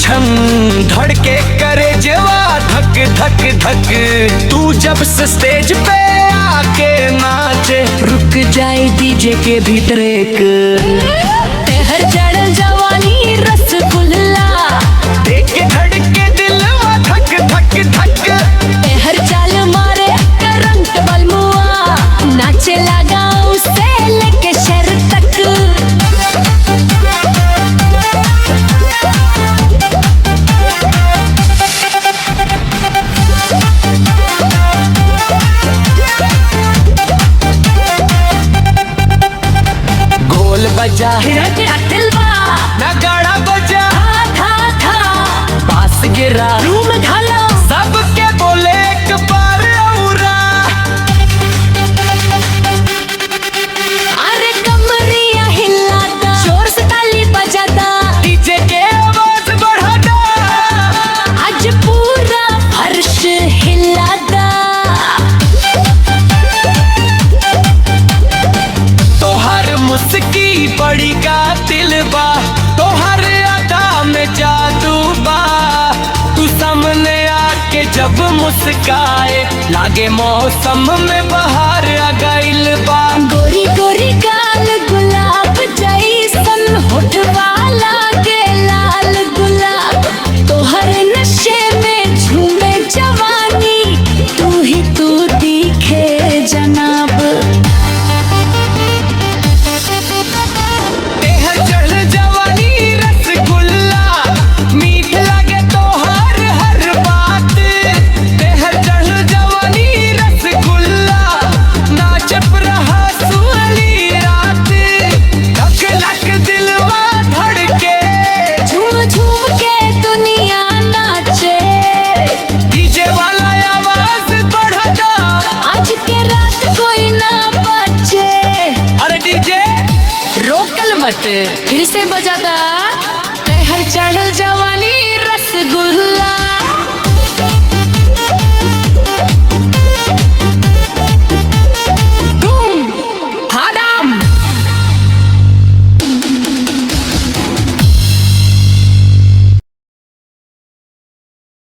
छम धड़के करे जवा धक धक धक। तू जब से स्टेज पे आके नाचे रुक जाए डीजे के भीतर एक तेहर चढ़ल जवानी रसगुल्ला देख के धड़के दिलवा धक धक धक। तेहर चाल मारे करंट बलमुआ नाचे लगा उसे लेके शहर तक। ढोल बजा दिलवा नगाड़ा बजा था था बांस गिरा रूम ढालो सबके बोले एक बार औरा। अरे कमरिया हिलाता जोर से ताली बजाता डीजे के आवाज बढ़ाता आज पूरा फर्श हिलाता। तोहर मुस्की बड़ी का दिल बा तोहर अदा में जादू बा। तू सामने आके जब मुस्काए लागे मौसम में बहार आ गइल बा। गोरी गोरी गाल गुलाब जैसन होठवा लागे लाल गुलाब। तोहर नशे में झूमे जवानी तू ही तू दिखे जनाब। तेहर चढ़ जवानी रसगुल्ला मीठ लगे तोहर हर बात। तेहर चढ़ जवानी रसगुल्ला नाचप रहा सुअली रात। धक लक दिलवा धड़के झूम झूम के दुनिया नाचे डीजे वाला आवाज बढ़ाता आज के रात कोई ना बचे। अरे डीजे रोकल मत फिर से बजाता तेहर चढ़ल जवानी रसगुल्ला।